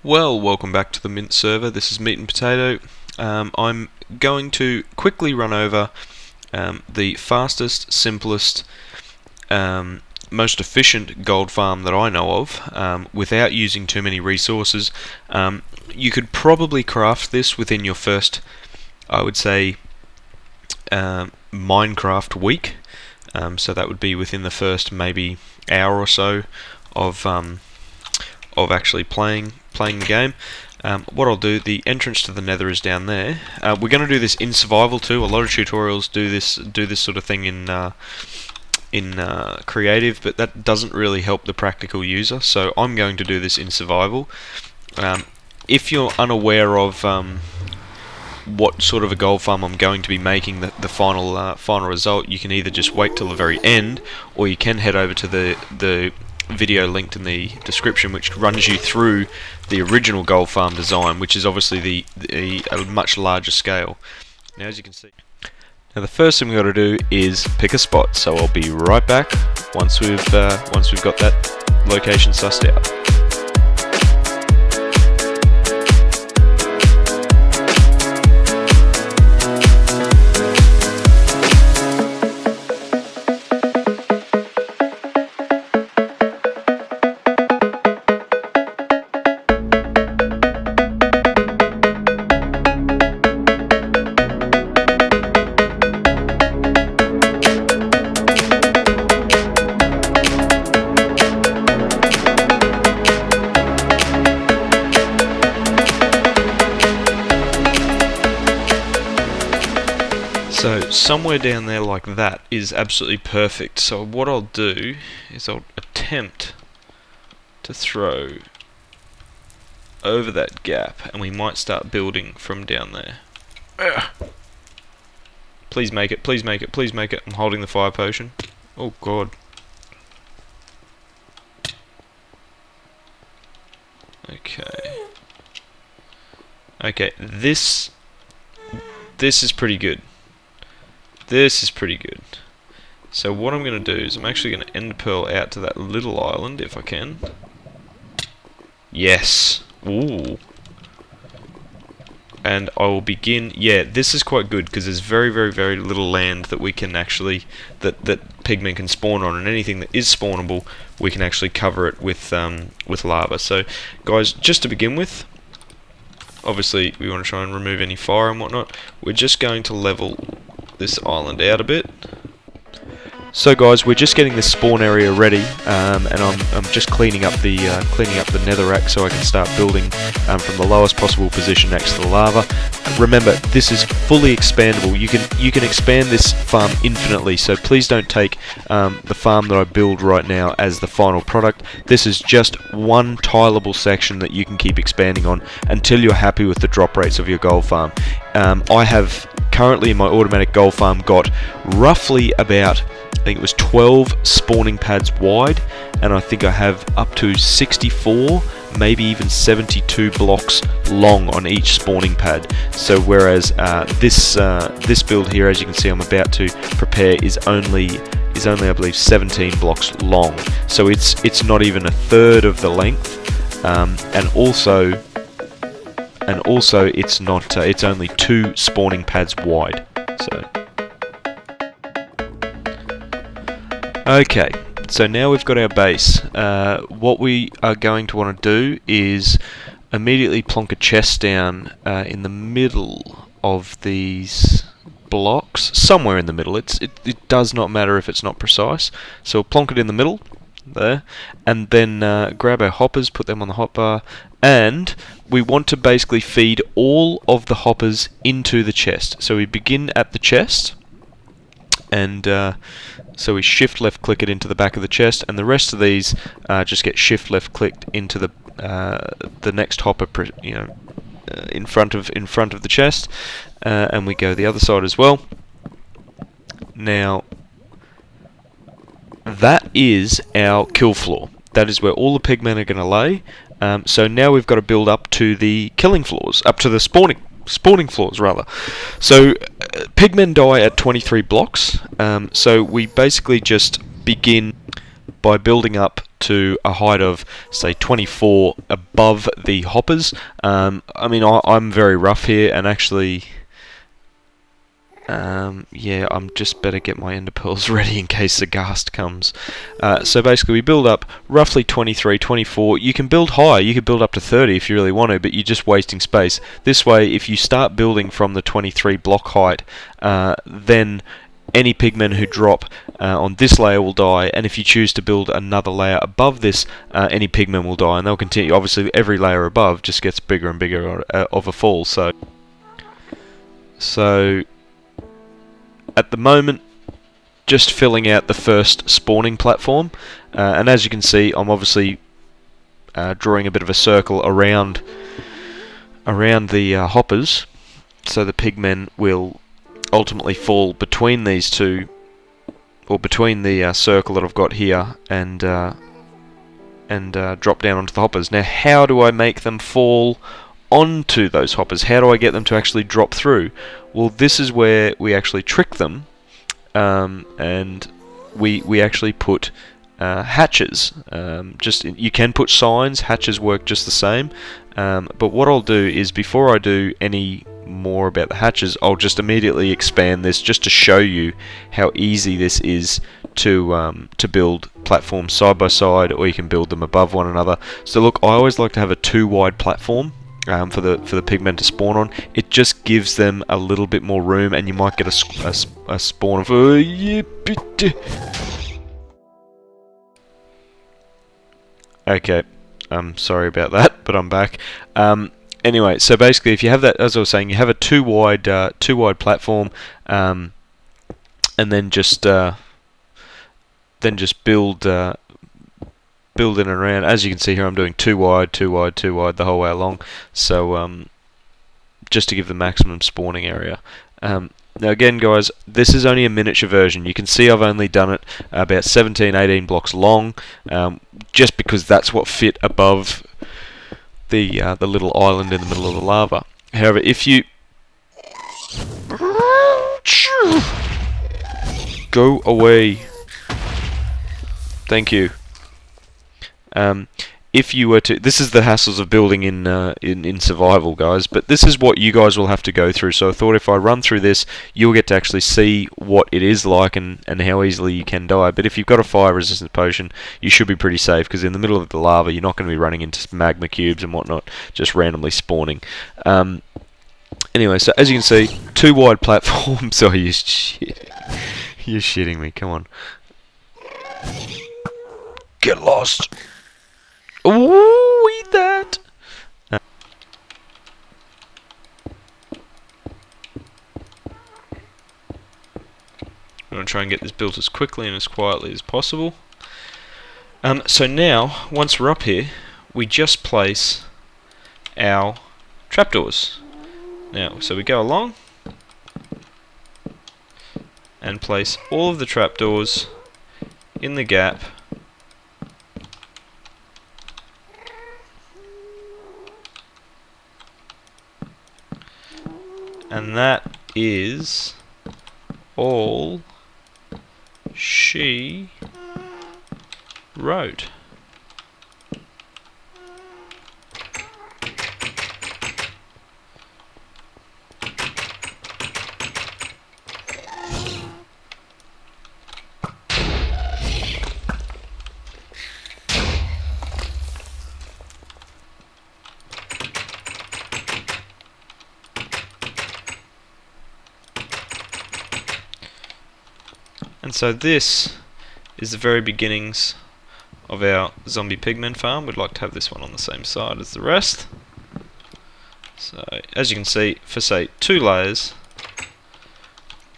Well, welcome back to the MINCE server. This is MEATnPOTATO. I'm going to quickly run over the fastest, simplest, most efficient gold farm that I know of without using too many resources. You could probably craft this within your first, I would say, Minecraft week. So that would be within the first maybe hour or so of actually playing the game. What I'll do, the entrance to the Nether is down there. We're going to do this in survival too. A lot of tutorials do this sort of thing in creative, but that doesn't really help the practical user. So I'm going to do this in survival. If you're unaware of what sort of a gold farm I'm going to be making, the final result, you can either just wait till the very end, or you can head over to the video linked in the description, which runs you through the original gold farm design, which is obviously a much larger scale. Now, as you can see, now the first thing we've got to do is pick a spot. So I'll be right back once we've got that location sussed out. So somewhere down there like that is absolutely perfect. So what I'll do is I'll attempt to throw over that gap, and we might start building from down there. Please make it, please make it, please make it. I'm holding the fire potion. Oh god. Okay. Okay, this is pretty good. This is pretty good. So what I'm going to do is I'm actually going to end pearl out to that little island if I can. Yes. Ooh. And I will begin. Yeah, this is quite good because there's very, very, very little land that we can actually that pigmen can spawn on, and anything that is spawnable, we can actually cover it with lava. So, guys, just to begin with, obviously we want to try and remove any fire and whatnot. We're just going to level this island out a bit. So guys, we're just getting this spawn area ready, and I'm just cleaning up the netherrack so I can start building from the lowest possible position next to the lava. Remember, this is fully expandable. You can expand this farm infinitely. So please don't take the farm that I build right now as the final product. This is just one tileable section that you can keep expanding on until you're happy with the drop rates of your gold farm. I have currently in my automatic gold farm got roughly about, I think it was 12 spawning pads wide, and I think I have up to 64, maybe even 72 blocks long on each spawning pad. So whereas this build here, as you can see I'm about to prepare, is only I believe 17 blocks long. So it's not even a third of the length, and also it's not it's only 2 spawning pads wide. So okay, so now we've got our base. What we are going to want to do is immediately plonk a chest down in the middle of these blocks, somewhere in the middle. It does not matter if it's not precise. So we'll plonk it in the middle there, and then grab our hoppers, put them on the hotbar, and we want to basically feed all of the hoppers into the chest. So we begin at the chest, and so we shift left click it into the back of the chest, and the rest of these just get shift left clicked into the next hopper, in front of the chest, and we go the other side as well. Now that is our kill floor. That is where all the pigmen are going to lay. So now we've got to build up to the killing floors, up to the spawning floors rather. So pigmen die at 23 blocks. So we basically just begin by building up to a height of, say, 24 above the hoppers. I mean, I'm very rough here, and actually, yeah, I'm just better get my ender pearls ready in case the ghast comes. So basically we build up roughly 23, 24. You can build higher, you could build up to 30 if you really want to, but you're just wasting space. This way, if you start building from the 23 block height, then any pigmen who drop on this layer will die, and if you choose to build another layer above this, any pigmen will die, and they'll continue. Obviously, every layer above just gets bigger and bigger of a fall. So at the moment, just filling out the first spawning platform, and as you can see, I'm obviously drawing a bit of a circle around the hoppers, so the pigmen will ultimately fall between these two, or between the circle that I've got here and drop down onto the hoppers. Now, how do I make them fall onto those hoppers? How do I get them to actually drop through? Well, this is where we actually trick them, and we actually put hatches. You can put signs. Hatches work just the same. But what I'll do is, before I do any more about the hatches, I'll just immediately expand this just to show you how easy this is to build platforms side by side, or you can build them above one another. So look, I always like to have a 2 wide platform for the pigmen to spawn on. It just gives them a little bit more room, and you might get a spawn of okay, I'm sorry about that, but I'm back. Anyway, so basically, if you have that, as I was saying, you have a 2 wide platform, and then just build in and around. As you can see here, I'm doing 2 wide, 2 wide, 2 wide the whole way along. So just to give the maximum spawning area. Now again, guys, this is only a miniature version. You can see I've only done it about 17, 18 blocks long, just because that's what fit above the little island in the middle of the lava. However, if you go away, thank you. If you were to, this is the hassles of building in survival, guys, but this is what you guys will have to go through. So I thought if I run through this, you'll get to actually see what it is like and how easily you can die. But if you've got a fire resistant potion, you should be pretty safe, because in the middle of the lava, you're not going to be running into magma cubes and whatnot, just randomly spawning. Anyway, so as you can see, 2 wide platforms. Oh, you're shitting me. Come on. Get lost. Ooh, eat that! I'm going to try and get this built as quickly and as quietly as possible. So now, once we're up here, we just place our trapdoors. Now, so we go along and place all of the trapdoors in the gap. And that is all she wrote. And so this is the very beginnings of our zombie pigmen farm. We'd like to have this one on the same side as the rest. So as you can see, for say 2 layers,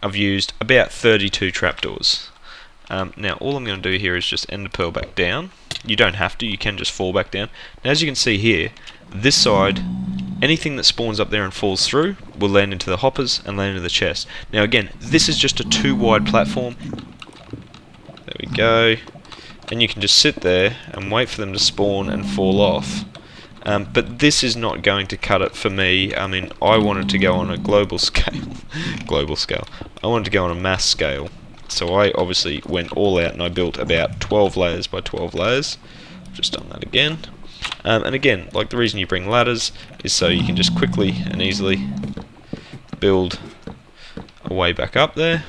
I've used about 32 trapdoors. Now all I'm going to do here is just ender pearl back down. You don't have to, you can just fall back down. Now as you can see here, this side, anything that spawns up there and falls through will land into the hoppers and land into the chest. Now again, this is just a 2 wide platform. There we go. And you can just sit there and wait for them to spawn and fall off. But this is not going to cut it for me. I mean, I wanted to go on a global scale. Global scale. I wanted to go on a mass scale. So I obviously went all out and I built about 12 layers by 12 layers. I've just done that again. And again, like the reason you bring ladders is so you can just quickly and easily build a way back up there.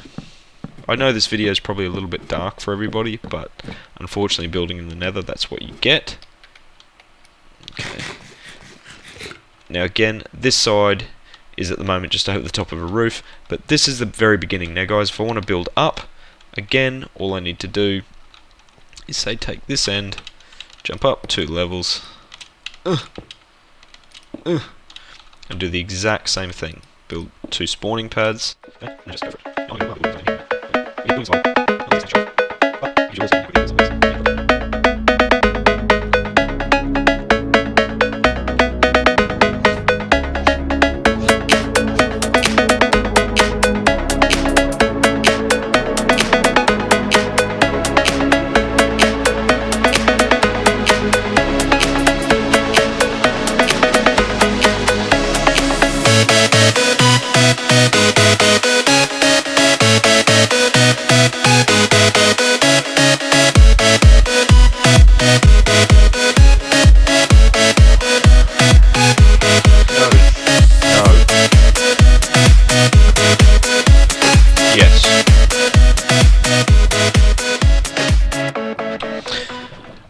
I know this video is probably a little bit dark for everybody, but unfortunately building in the Nether, that's what you get. Okay. Now again, this side is at the moment just over the top of a roof, but this is the very beginning. Now guys, if I want to build up, again, all I need to do is say take this end, jump up 2 levels, and do the exact same thing. Build 2 spawning pads, and just go for it.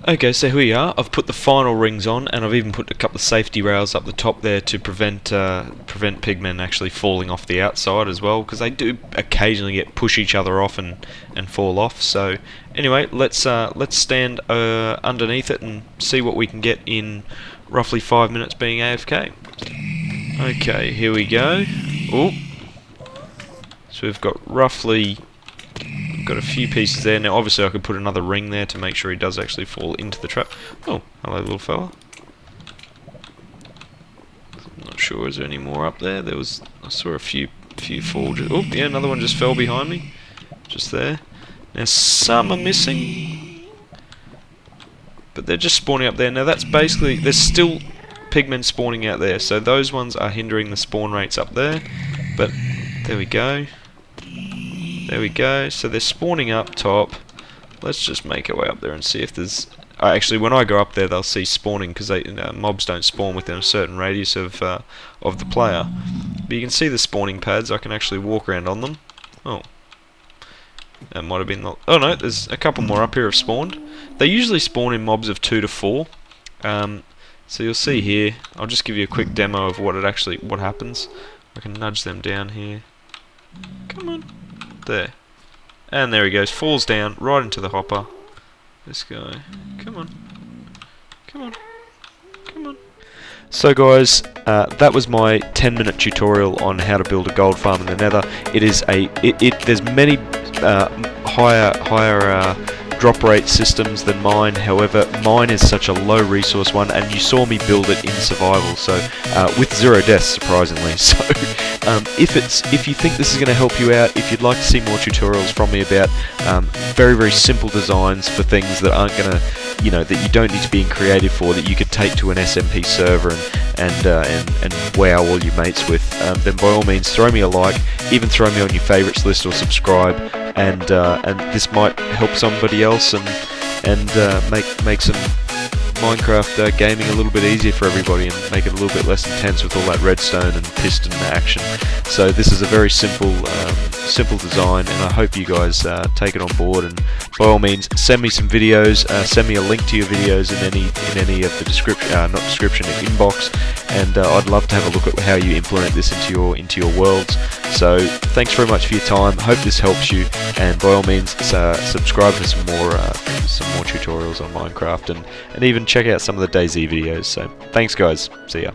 Okay, so here we are. I've put the final rings on, and I've even put a couple of safety rails up the top there to prevent pigmen actually falling off the outside as well, because they do occasionally push each other off and fall off. So anyway, let's stand underneath it and see what we can get in roughly 5 minutes being AFK. Okay, here we go. Oh, so we've got roughly. Got a few pieces there. Now obviously I could put another ring there to make sure he does actually fall into the trap. Oh, hello little fella. Not sure, is there any more up there? I saw a few fall. Oh yeah, another one just fell behind me. Just there. Now some are missing, but they're just spawning up there. Now that's basically, there's still pigmen spawning out there, so those ones are hindering the spawn rates up there. But there we go. There we go, so they're spawning up top. Let's just make our way up there and see if there's... actually, when I go up there, they'll see spawning, because mobs don't spawn within a certain radius of the player. But you can see the spawning pads. I can actually walk around on them. Oh. That might have been... Oh no, there's a couple more up here have spawned. They usually spawn in mobs of 2 to 4. So you'll see here, I'll just give you a quick demo of what happens. I can nudge them down here. Come on. There. And there he goes, falls down right into the hopper. This guy. Come on. Come on. Come on. So guys, that was my 10-minute tutorial on how to build a gold farm in the Nether. It is there's many higher drop rate systems than mine. However, mine is such a low resource one, and you saw me build it in survival, so with 0 deaths, surprisingly. So if you think this is going to help you out, if you'd like to see more tutorials from me about very, very simple designs for things that aren't going to, that you don't need to be in creative for, that you could take to an SMP server and wow all your mates with, then by all means throw me a like, even throw me on your favourites list or subscribe, and this might help somebody else and make some Minecraft gaming a little bit easier for everybody and make it a little bit less intense with all that redstone and piston action. So this is a very simple design, and I hope you guys take it on board, and by all means send me some videos, send me a link to your videos in any of the description, inbox, and I'd love to have a look at how you implement this into your worlds. So thanks very much for your time, hope this helps you, and by all means subscribe for some more tutorials on Minecraft, and even check out some of the DayZ videos. So thanks guys, see ya.